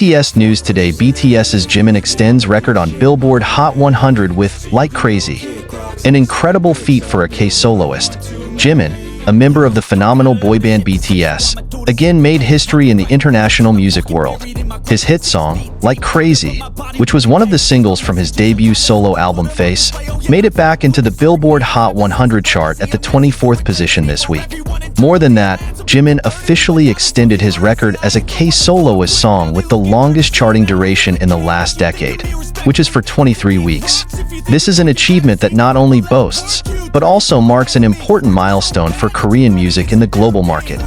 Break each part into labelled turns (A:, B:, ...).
A: BTS News Today. BTS's Jimin extends record on Billboard Hot 100 with Like Crazy. An incredible feat for a K-soloist. Jimin, a member of the phenomenal boy band BTS, again made history in the international music world. His hit song, Like Crazy, which was one of the singles from his debut solo album Face, made it back into the Billboard Hot 100 chart at the 24th position this week. More than that, Jimin officially extended his record as a K-soloist song with the longest charting duration in the last decade, which is for 23 weeks. This is an achievement that not only boasts, but also marks an important milestone for Korean music in the global market.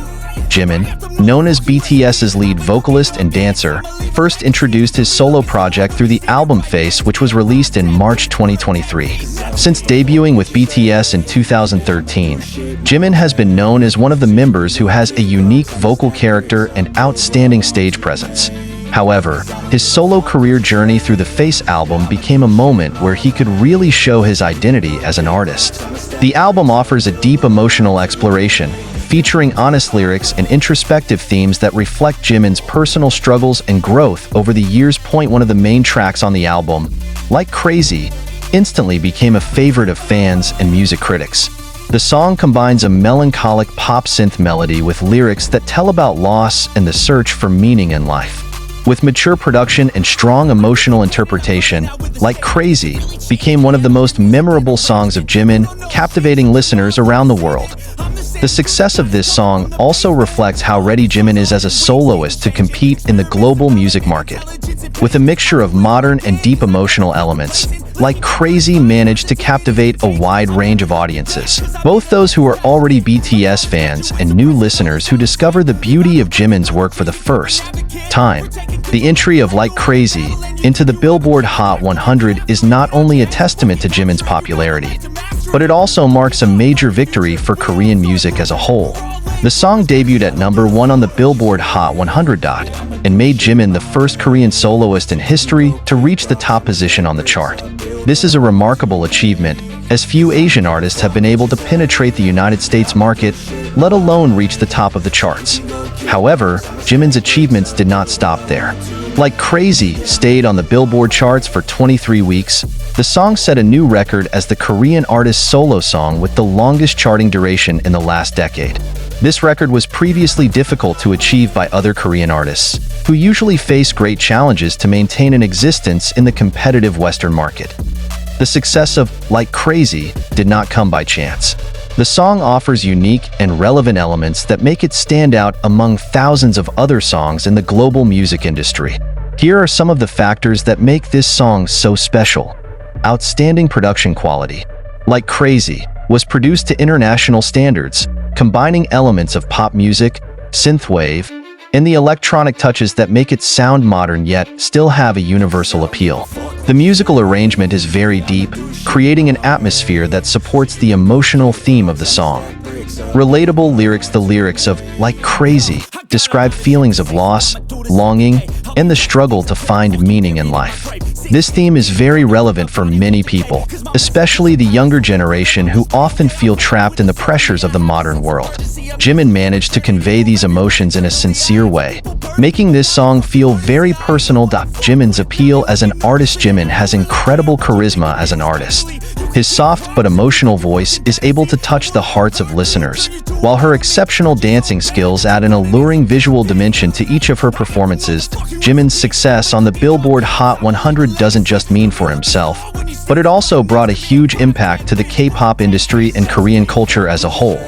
A: Jimin, known as BTS's lead vocalist and dancer, first introduced his solo project through the album Face, which was released in March 2023. Since debuting with BTS in 2013, Jimin has been known as one of the members who has a unique vocal character and outstanding stage presence. However, his solo career journey through the Face album became a moment where he could really show his identity as an artist. The album offers a deep emotional exploration, featuring honest lyrics and introspective themes that reflect Jimin's personal struggles and growth over the years. One of the main tracks on the album, Like Crazy, instantly became a favorite of fans and music critics. The song combines a melancholic pop synth melody with lyrics that tell about loss and the search for meaning in life. With mature production and strong emotional interpretation, Like Crazy became one of the most memorable songs of Jimin, captivating listeners around the world. The success of this song also reflects how ready Jimin is as a soloist to compete in the global music market. With a mixture of modern and deep emotional elements, Like Crazy managed to captivate a wide range of audiences, both those who are already BTS fans and new listeners who discover the beauty of Jimin's work for the first time. The entry of Like Crazy into the Billboard Hot 100 is not only a testament to Jimin's popularity, but it also marks a major victory for Korean music as a whole. The song debuted at #1 on the Billboard Hot 100 and made Jimin the first Korean soloist in history to reach the top position on the chart. This is a remarkable achievement, as few Asian artists have been able to penetrate the United States market, let alone reach the top of the charts. However, Jimin's achievements did not stop there. Like Crazy stayed on the Billboard charts for 23 weeks. The song set a new record as the Korean artist's solo song with the longest charting duration in the last decade. This record was previously difficult to achieve by other Korean artists, who usually face great challenges to maintain an existence in the competitive Western market. The success of Like Crazy did not come by chance. The song offers unique and relevant elements that make it stand out among thousands of other songs in the global music industry. Here are some of the factors that make this song so special. Outstanding production quality. Like Crazy was produced to international standards, combining elements of pop music, synthwave, and the electronic touches that make it sound modern yet still have a universal appeal. The musical arrangement is very deep, creating an atmosphere that supports the emotional theme of the song. Relatable lyrics. The lyrics of Like Crazy describe feelings of loss, longing, and the struggle to find meaning in life. This theme is very relevant for many people, especially the younger generation who often feel trapped in the pressures of the modern world. Jimin managed to convey these emotions in a sincere way, making this song feel very personal. Jimin's appeal as an artist. Jimin has incredible charisma as an artist. His soft but emotional voice is able to touch the hearts of listeners, while her exceptional dancing skills add an alluring visual dimension to each of her performances. Jimin's success on the Billboard Hot 100 doesn't just mean for himself, but it also brought a huge impact to the K-pop industry and Korean culture as a whole.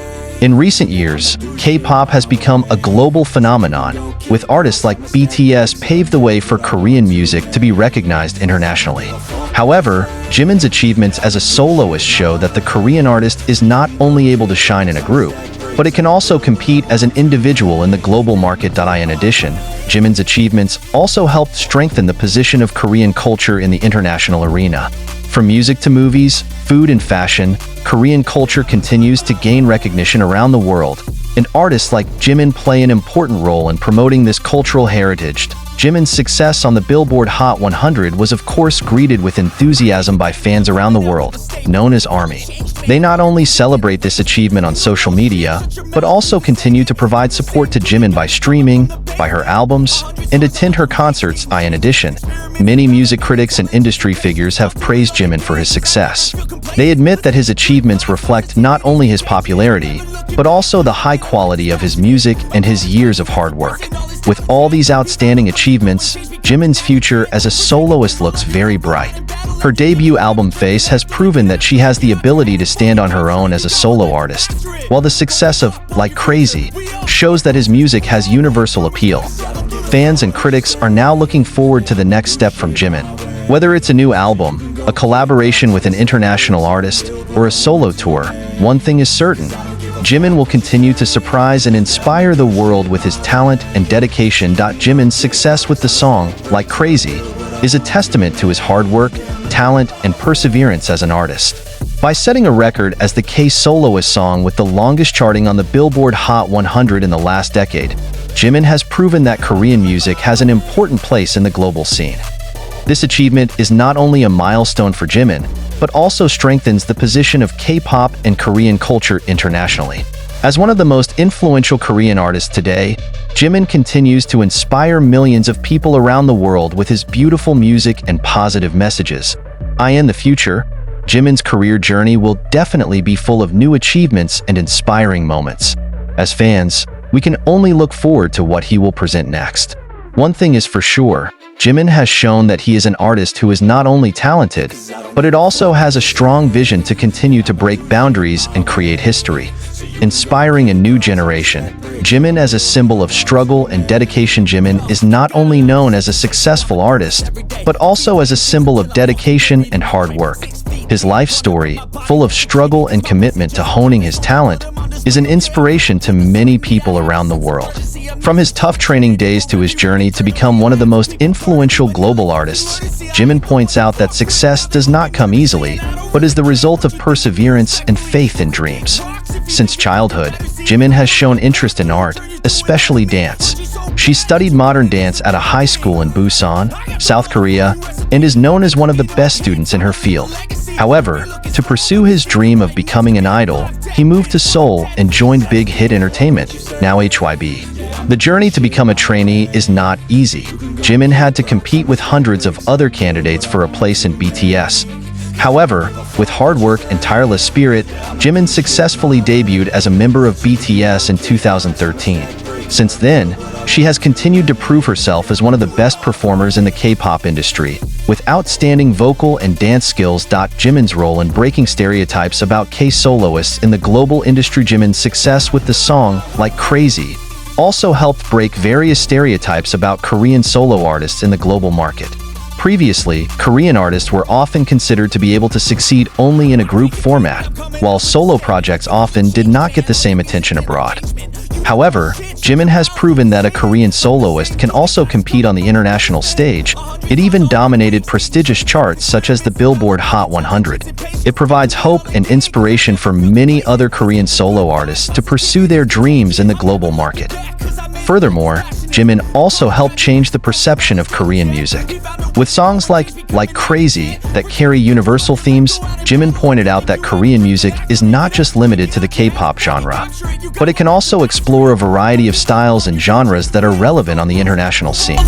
A: In recent years, K-pop has become a global phenomenon, with artists like BTS paved the way for Korean music to be recognized internationally. However, Jimin's achievements as a soloist show that the Korean artist is not only able to shine in a group, but it can also compete as an individual in the global market. In addition, Jimin's achievements also helped strengthen the position of Korean culture in the international arena. From music to movies, food and fashion, Korean culture continues to gain recognition around the world, and artists like Jimin play an important role in promoting this cultural heritage. Jimin's success on the Billboard Hot 100 was of course greeted with enthusiasm by fans around the world, known as ARMY. They not only celebrate this achievement on social media, but also continue to provide support to Jimin by streaming, buy her albums, and attend her concerts. In addition, many music critics and industry figures have praised Jimin for his success. They admit that his achievements reflect not only his popularity, but also the high quality of his music and his years of hard work. With all these outstanding achievements, Jimin's future as a soloist looks very bright. Her debut album Face has proven that she has the ability to stand on her own as a solo artist, while the success of Like Crazy shows that his music has universal appeal. Fans and critics are now looking forward to the next step from Jimin. Whether it's a new album, a collaboration with an international artist, or a solo tour, one thing is certain: Jimin will continue to surprise and inspire the world with his talent and dedication. Jimin's success with the song Like Crazy is a testament to his hard work, talent, and perseverance as an artist. By setting a record as the K-soloist song with the longest charting on the Billboard Hot 100 in the last decade, Jimin has proven that Korean music has an important place in the global scene. This achievement is not only a milestone for Jimin, but also strengthens the position of K-pop and Korean culture internationally. As one of the most influential Korean artists today, Jimin continues to inspire millions of people around the world with his beautiful music and positive messages. In the future, Jimin's career journey will definitely be full of new achievements and inspiring moments. As fans, we can only look forward to what he will present next. One thing is for sure: Jimin has shown that he is an artist who is not only talented, but it also has a strong vision to continue to break boundaries and create history. Inspiring a new generation, Jimin as a symbol of struggle and dedication. Jimin is not only known as a successful artist, but also as a symbol of dedication and hard work. His life story, full of struggle and commitment to honing his talent, is an inspiration to many people around the world. From his tough training days to his journey to become one of the most influential global artists, Jimin points out that success does not come easily, but is the result of perseverance and faith in dreams. Since childhood, Jimin has shown interest in art, especially dance. She studied modern dance at a high school in Busan, South Korea, and is known as one of the best students in her field. However, to pursue his dream of becoming an idol, he moved to Seoul and joined Big Hit Entertainment, now HYB. The journey to become a trainee is not easy. Jimin had to compete with hundreds of other candidates for a place in BTS. However, with hard work and tireless spirit, Jimin successfully debuted as a member of BTS in 2013. Since then, she has continued to prove herself as one of the best performers in the K-pop industry, with outstanding vocal and dance skills. Jimin's role in breaking stereotypes about K-soloists in the global industry. Jimin's success with the song Like Crazy also helped break various stereotypes about Korean solo artists in the global market. Previously, Korean artists were often considered to be able to succeed only in a group format, while solo projects often did not get the same attention abroad. However, Jimin has proven that a Korean soloist can also compete on the international stage. It even dominated prestigious charts such as the Billboard Hot 100. It provides hope and inspiration for many other Korean solo artists to pursue their dreams in the global market. Furthermore, Jimin also helped change the perception of Korean music. With songs like Crazy that carry universal themes, Jimin pointed out that Korean music is not just limited to the K-pop genre, but it can also explore a variety of styles and genres that are relevant on the international scene.